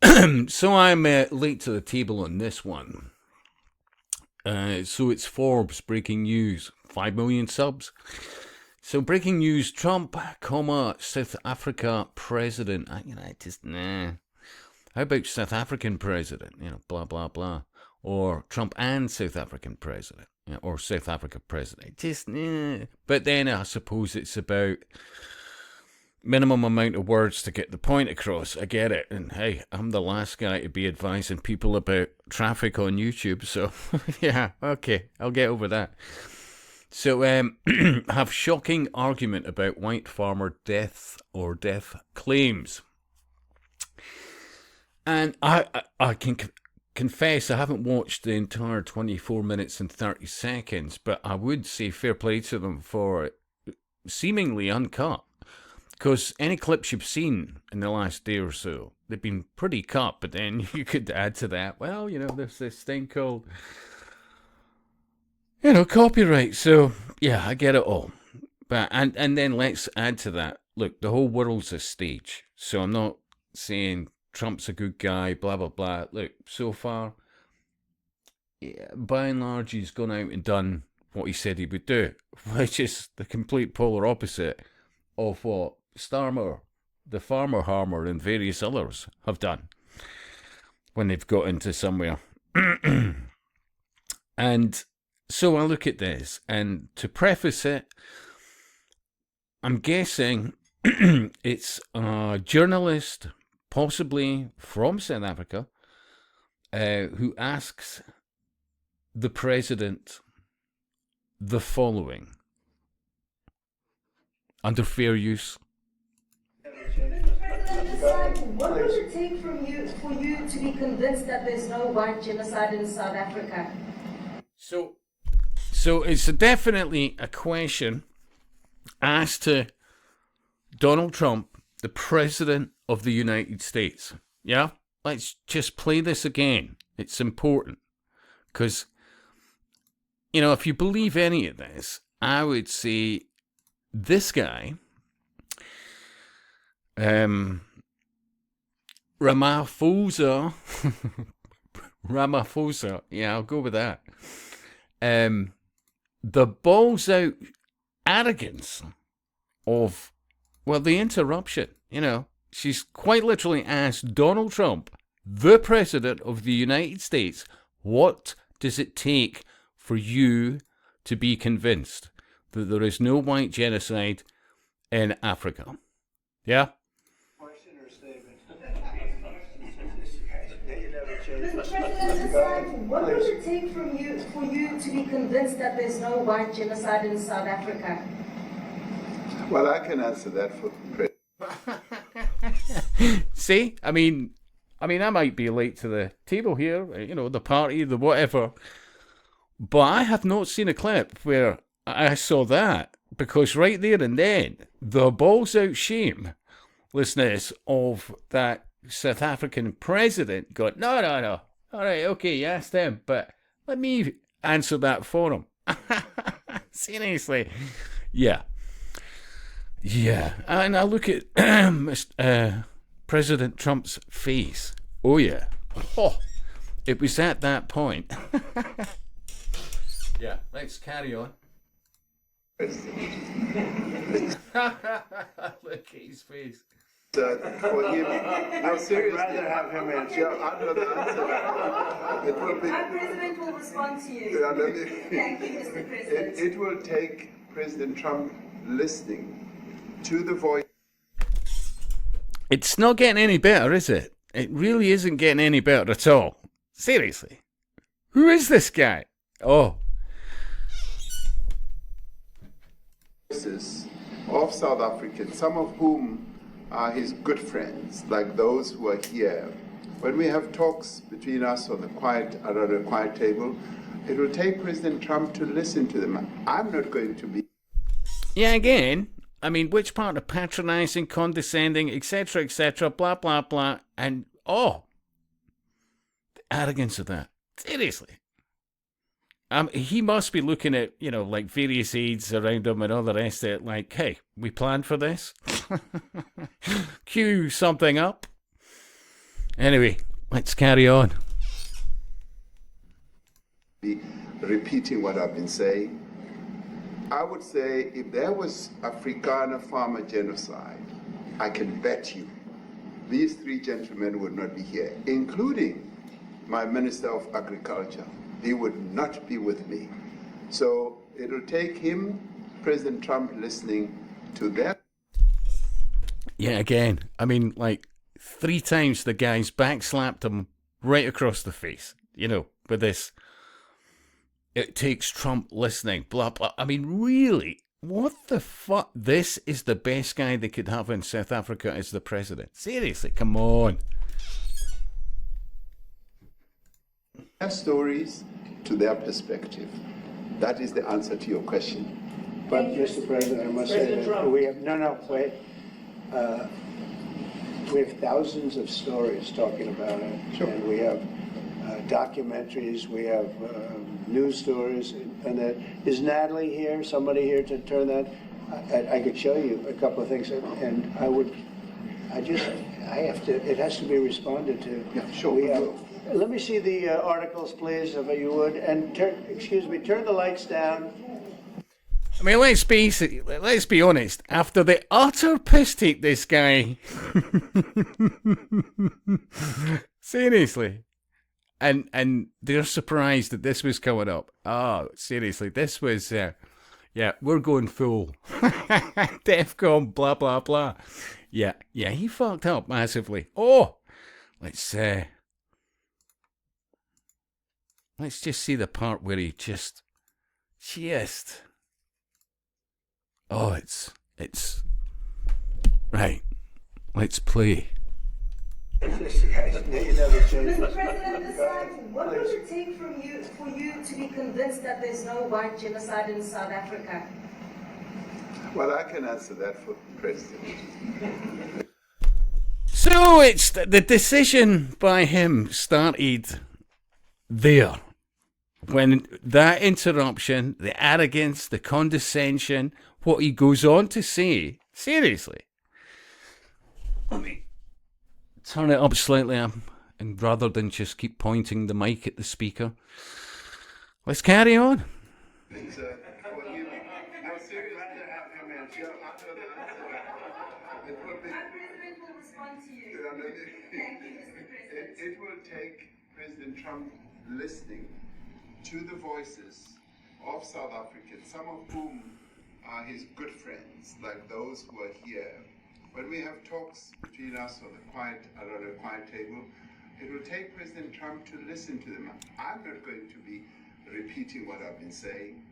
So I'm late to the table on this one. So it's Forbes breaking news. 5 million subs. So breaking news: Trump, South Africa president. Nah. How about South African president? Blah blah blah. Or Trump and South African president, or South Africa president. Nah. But then I suppose it's about minimum amount of words to get the point across. I get it. And hey, I'm the last guy to be advising people about traffic on YouTube. So yeah, okay, I'll get over that. So have shocking argument about white farmer death claims. And I can confess I haven't watched the entire 24 minutes and 30 seconds, but I would say fair play to them for seemingly uncut. Because any clips you've seen in the last day or so, they've been pretty cut, but then you could add to that, well, there's this thing called, copyright. So, yeah, I get it all. But and then let's add to that, look, the whole world's a stage. So I'm not saying Trump's a good guy, blah, blah, blah. Look, so far, yeah, by and large, he's gone out and done what he said he would do, which is the complete polar opposite of what Starmer, the farmer harmer, and various others have done when they've got into somewhere. And so I look at this, and to preface it, I'm guessing it's a journalist, possibly from South Africa, who asks the president the following, under fair use. What would it take for you to be convinced that there's no white genocide in South Africa? So it's definitely a question asked to Donald Trump, the President of the United States. Yeah? Let's just play this again. It's important. Because, if you believe any of this, I would say this guy, Ramaphosa, yeah, I'll go with that. The balls out arrogance of, the interruption, she's quite literally asked Donald Trump, the President of the United States, what does it take for you to be convinced that there is no white genocide in Africa? Yeah? Question or statement? Mr. President, what would it take for you to be convinced that there's no white genocide in South Africa? Well, I can answer that for See? I mean, I might be late to the table here, the party, the whatever. But I have not seen a clip where I saw that, because right there and then, the balls out shamelessness of that South African president got, no. All right, okay, you asked them, but let me answer that for him. Seriously. Yeah. And I look at President Trump's face. Oh, yeah. Oh, it was at that point. Yeah, let's carry on. Look at his face. For him, no, seriously. I'd rather have him answer. Yeah, I'd rather answer. It will be. Our president will respond to you. Thank you, Mr. President. It will take President Trump listening to the voice. It's not getting any better, is it? It really isn't getting any better at all. Seriously. Who is this guy? Oh. Of South Africans, some of whom are his good friends, like those who are here. When we have talks between us on around a quiet table, it will take President Trump to listen to them. I'm not going to be. Yeah, again, which part of patronizing, condescending, etc., blah, blah, blah, and, the arrogance of that. Seriously. He must be looking at, like various aides around him and all the rest of it, like, hey, we planned for this. Cue something up. Anyway, let's carry on. Be repeating what I've been saying. I would say if there was Afrikaner farmer genocide, I can bet you these three gentlemen would not be here, including my Minister of Agriculture. He would not be with me. So it'll take him, President Trump, listening to that. Yeah, again, I mean, like, 3 times the guy's backslapped him right across the face, you know, with this, it takes Trump listening, blah, blah. I mean, really, what the fuck? This is the best guy they could have in South Africa as the president. Seriously, come on. Their stories to their perspective. That is the answer to your question. But, Mr. President, I must say that we have, wait. We have thousands of stories talking about it. Sure. And we have documentaries, we have news stories, and that, is Natalie here, somebody here to turn that? I could show you a couple of things, and it has to be responded to. Yeah, sure. Let me see the articles, please, if you would, and turn the lights down. I mean, let's be honest. After the utter piss take this guy, seriously, and they're surprised that this was coming up. Oh, seriously, this was, yeah, we're going full DEFCON, blah blah blah. Yeah, he fucked up massively. Oh, let's just see the part where he just. Oh, it's right. Let's play. You never changed. Mr. President, decide what would it take for you to be convinced that there's no white genocide in South Africa? Well, I can answer that for President. So it's the decision by him started there. When that interruption, the arrogance, the condescension, what he goes on to say, seriously. Let me turn it up slightly, and rather than just keep pointing the mic at the speaker. Let's carry on. It will take President Trump listening to the voices of South Africans, some of whom are his good friends, like those who are here. When we have talks between us around a quiet table, it will take President Trump to listen to them. I'm not going to be repeating what I've been saying.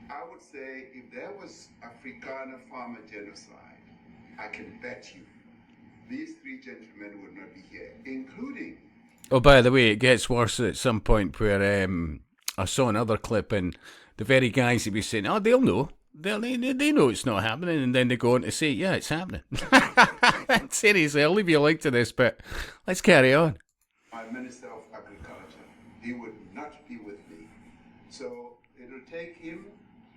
I would say if there was Afrikaner farmer genocide, I can bet you these three gentlemen would not be here, including. Oh, by the way, it gets worse at some point where I saw another clip and the very guys that were saying, oh, they'll know. They know it's not happening, and then they go on to say, yeah, it's happening. Seriously, I'll leave you a link to this, but let's carry on. My Minister of Agriculture, he would not be with me. So it'll take him,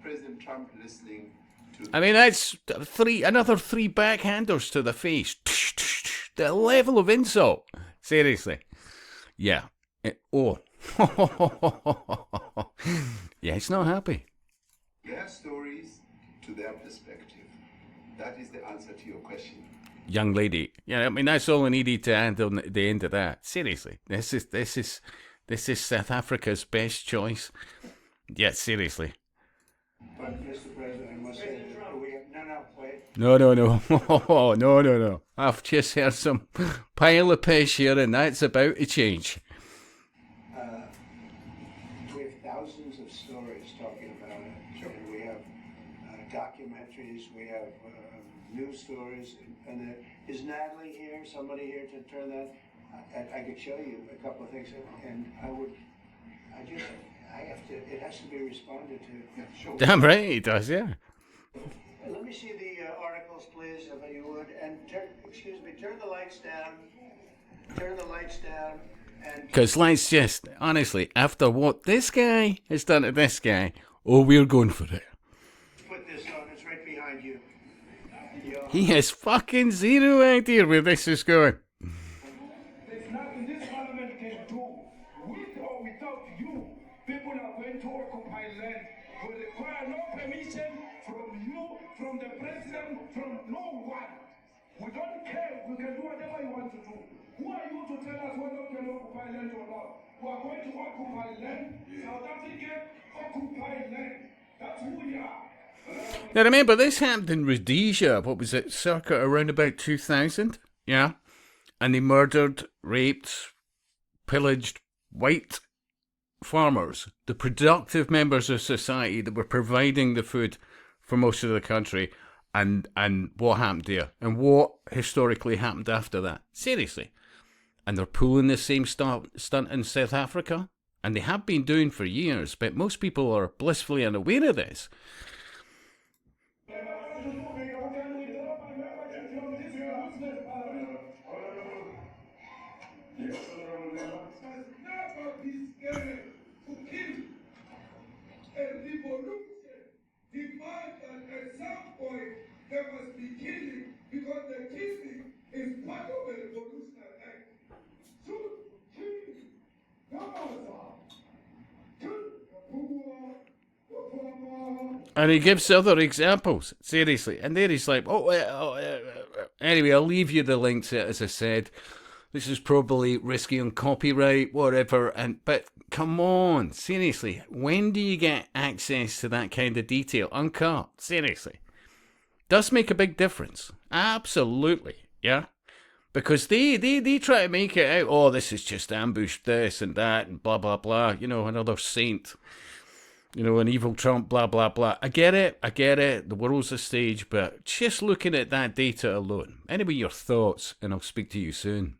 President Trump, listening to. I mean, that's another 3 backhanders to the face. The level of insult. Seriously. Yeah. Yeah, he's not happy. Their stories to their perspective. That is the answer to your question. Young lady. Yeah, I mean, that's all I needed to add on the end of that. Seriously. This is South Africa's best choice. Yeah, seriously. But, Mr. President, I must say that we have, wait. No. I've just heard some pile of piss here, and that's about to change. We have thousands of stories talking about it. Sure. And we have documentaries, we have news stories, and is Natalie here, somebody here to turn that? I could show you a couple of things, and it has to be responded to. Yeah, sure. Damn right he does, yeah. Let me see the articles, please, if you would, and turn the lights down. Turn the lights down. Because let's just, honestly, after what this guy has done to this guy, we're going for it. Put this on, it's right behind you. He has fucking zero idea where this is going. you. With or without you, people are going to occupy land. We require no permission from you, from the president, from no one. We don't care. We can do whatever you want to do. Who are you to tell us whether we can occupy land or not? We are going to occupy land. South Africa occupy land. That's who we are. Now remember, this happened in Rhodesia, what was it, circa around about 2000? Yeah? And they murdered, raped, pillaged white farmers, the productive members of society that were providing the food for most of the country. And what happened there? And what historically happened after that? Seriously. And they're pulling the same stunt in South Africa. And they have been doing for years, but most people are blissfully unaware of this. Demand that at some point there must be killing because the killing is part of the revolutionary act. Shoot, kill, and he gives other examples, seriously. And there he's like, anyway, I'll leave you the link to it, as I said. This is probably risky on copyright, whatever. But come on, seriously, when do you get access to that kind of detail? Uncut, seriously. Does make a big difference. Absolutely, yeah? Because they try to make it out, oh, this is just ambushed this and that and blah, blah, blah. You know, another saint. You know, an evil Trump, blah, blah, blah. I get it. The world's a stage, but just looking at that data alone. Anyway, your thoughts, and I'll speak to you soon.